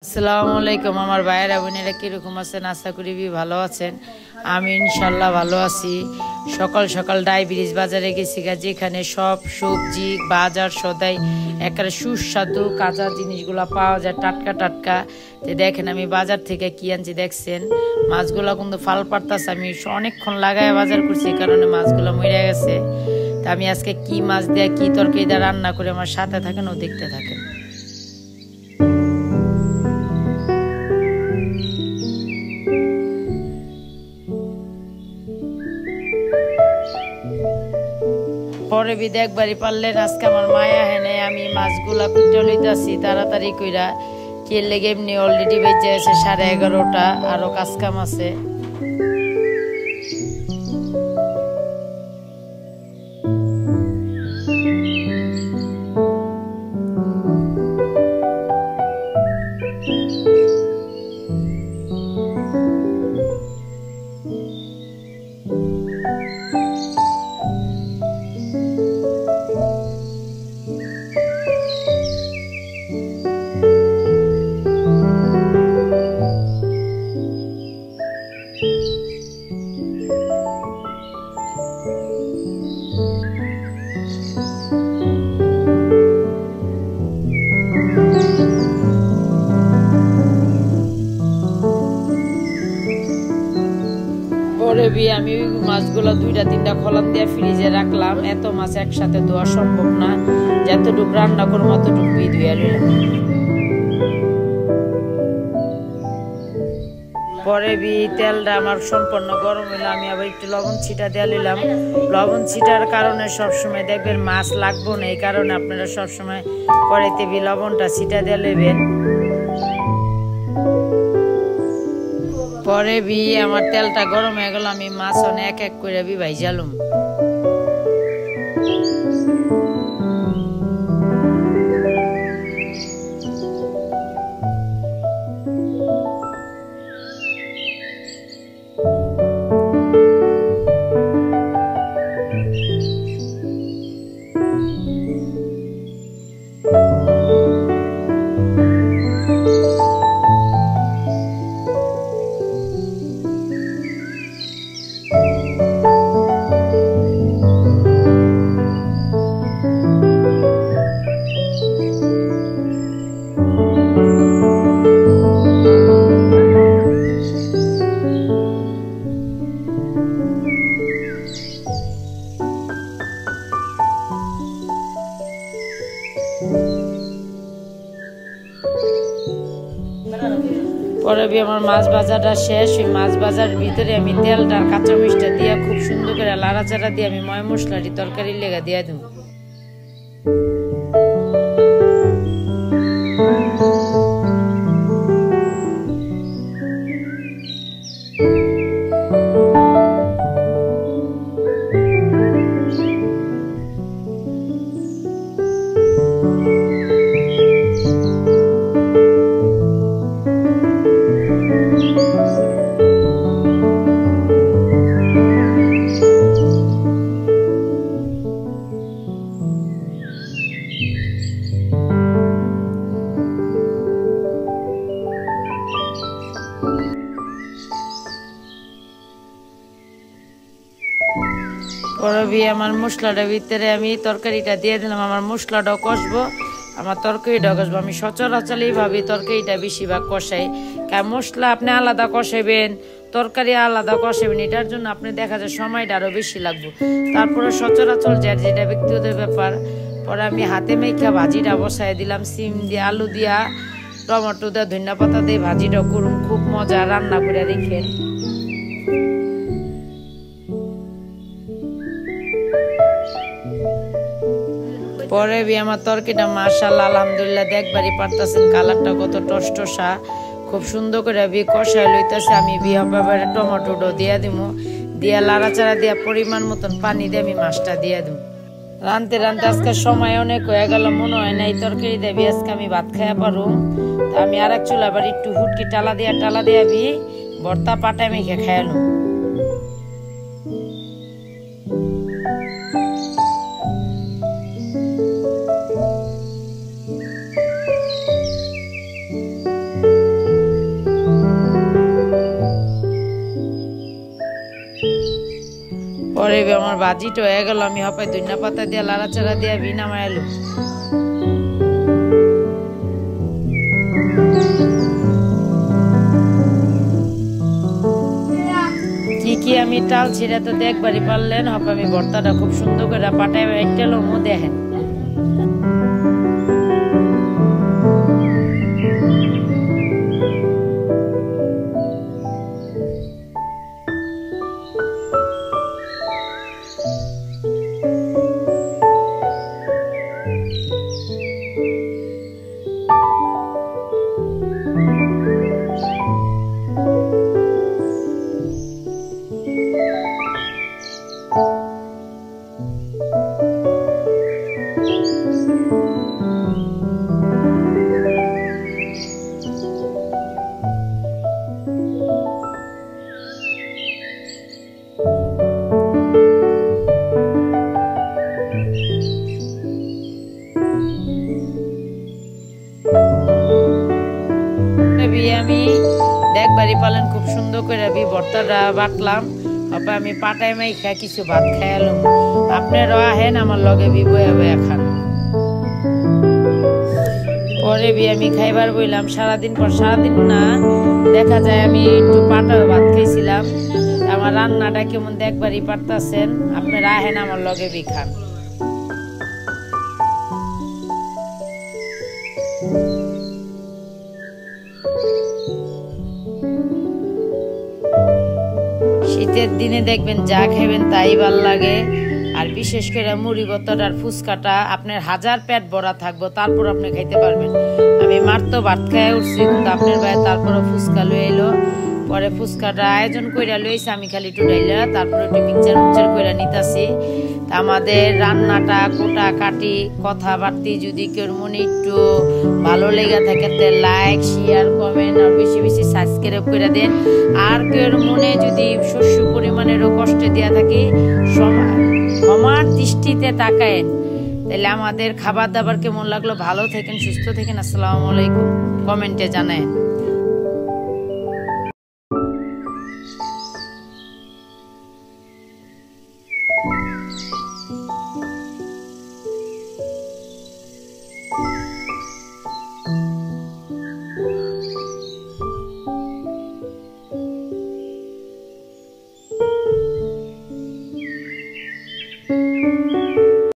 আসসালামু আলাইকুম আমার ভাইয়েরা বোনেরা কিরকম আছেন? আশা করি ভালো আছেন। আমি ইনশাল্লাহ ভালো আছি। সকাল সকাল ডায়াবেটিস বাজারে গেছি, যেখানে সব সবজি বাজার সদাই একেবারে সুস্বাদু কাঁচা জিনিসগুলো পাওয়া যায়, টাটকা টাটকা। তো দেখেন আমি বাজার থেকে কি আনছি দেখছেন। মাছগুলো কিন্তু ফাল পারতাছে, আমি অনেকক্ষণ লাগায় বাজার করছি, এই কারণে মাছগুলো মরে গেছে। তা আমি আজকে কি মাছ দিয়ে কি তরকারি দিয়ে রান্না করে আমার সাথে থাকেন ও দেখতে থাকেন। পরে দেখবারই পারলেন আজকে আমার মায়া হেনে আমি মাছগুলা কুইটা লইতাছি তাড়াতাড়ি কইরা। কে লেগে এমনি অলরেডি বেজে আছে 11:30, আরো কাজ কাম আছে। আমি মাছগুলো 2-3টা খোলাম দিয়ে ফ্রিজে রাখলাম। এত মাছ একসাথে ধোয়া সম্ভব না, যতটুকু রান্না করবো অতটুকু ধুয়ে নিলাম। পরে তেলটা আমার সম্পূর্ণ গরম হইলো, আমি আবার একটু লবণ ছিটা দিয়ে নিলাম। লবণ ছিটার কারণে সবসময় দেখবেন মাছ লাগবো না, এই কারণে আপনারা সবসময় কড়াইতে লবণটা ছিটা দিয়ে নেবেন। পরে আমার তেলটা গরম হয়ে গেল, আমি মাছ এক এক করে ভাইজালুম। পরে আমার মাছ ভাজাটা শেষ। ওই মাছ ভাজার ভিতরে আমি তেলটা কাঁচা মরিচটা দিয়ে খুব সুন্দর করে লাড়াচাড়া দিয়ে আমি ময় মশলাটি তরকারির লেগা দিয়ে দেব। পরে আমার মশলাটার ভিতরে আমি তরকারিটা দিয়ে দিলাম। আমার মশলাটাও কষবো, আমার তরকারিটাও কষবো। আমি সচরাচর এইভাবে তরকারিটা বেশিরভাগ কষাই। কারণ মশলা আপনি আলাদা কষাবেন, তরকারি আলাদা কষাবেন, এটার জন্য আপনি দেখা যায় সময়টা আরো বেশি লাগবে। তারপরে সচরাচর যেটা ব্যক্তিগত ব্যাপার। পরে আমি হাতে মেখে ভাজিটা বসাই দিলাম, সিম দিয়ে আলু দিয়া টমেটো দিয়ে ধনিয়া পাতা দিয়ে ভাজিটা করুন, খুব মজা রান্না করে রেখেন। পরে আমার তরকারিটা মাশাআল্লাহ আলহামদুলিল্লাহ দেখবারই পারতেছেন, কালারটা কত টসটসা, খুব সুন্দর করে কষাই লইতেছে। আমি ব্যাপারে টমেটোটা দিয়ে দিব, দিয়া লাড়াচাড়া দিয়া পরিমাণ মতন পানি দিয়ে আমি মাছটা দিয়ে দিব। রানতে রানতে আজকে সময় অনেক হয়ে গেল, মনে হয় না এই তরকারি দেবি আজকে আমি ভাত খাইয়া পারুম। তা আমি আর এক চুলা আবার একটু হুটকি টালা দিয়া ভর্তা পাটায় মেখে খাইলাম। পরে আমার ভাজিটা হয়ে গেল, আমি হপাই ধনিয়া পাতা দিয়ে লাড়াচাড়া দিয়ে নামাই এলো। কি কি আমি টালছি এটা তো দেখবারই পারলেন। হপাই আমি ভর্তাটা খুব সুন্দর করে পাটায় একটা লমো দেখেন। আমি দেখবারই পালেন খুব সুন্দর করে ভর্তাটা বাটলাম। তারপর আমি পাটায় মাইখা কিছু ভাত খাইলাম। আপনারাও আহেন আমার লগে বইয়া বইয়া খান। পরে আমি খাইবার বইলাম সারাদিন পর, সারাদিন না দেখা যায় আমি একটু পাটায় ভাত খাইছিলাম। আমার রান্নাটা কেমন দেখবারই পারতাছেন। আপনারা আহেন আমার লগে খান। শীতের দিনে দেখবেন যা খাইবেন তাই ভাল লাগে। আর বিশেষ করে মুড়ি ভর্তাটা আর ফুচকাটা আপনার হাজার পেট ভরা থাকবো, তারপর আপনি খাইতে পারবেন। আমি মার তো ভাত খাই উঠছি, কিন্তু আপনার ভাই তারপরে ফুচকা লয়ে এলো। পরে ফুচকাটা আয়োজন কইরা লইছে, আমি খালি একটু ডাইলা তারপরে একটু মিক্সচার কইরা নিতাছি। আমাদের রান্নাটা কোটা কাটি কথাবার্তি যদি কেউ মনে একটু ভালো লেগে থাকে লাইক শেয়ার কমেন্ট আর বেশি বেশি সাবস্ক্রাইব করে দেন। আর কেউ মনে যদি শস্য পরিমাণেরও কষ্ট দেওয়া থাকে ক্ষমার দৃষ্টিতে তাকায়েন। তাহলে আমাদের খাবার দাবার কেমন লাগলো, ভালো থাকেন, সুস্থ থাকেন। আসসালামু আলাইকুম, কমেন্টে জানায়েন।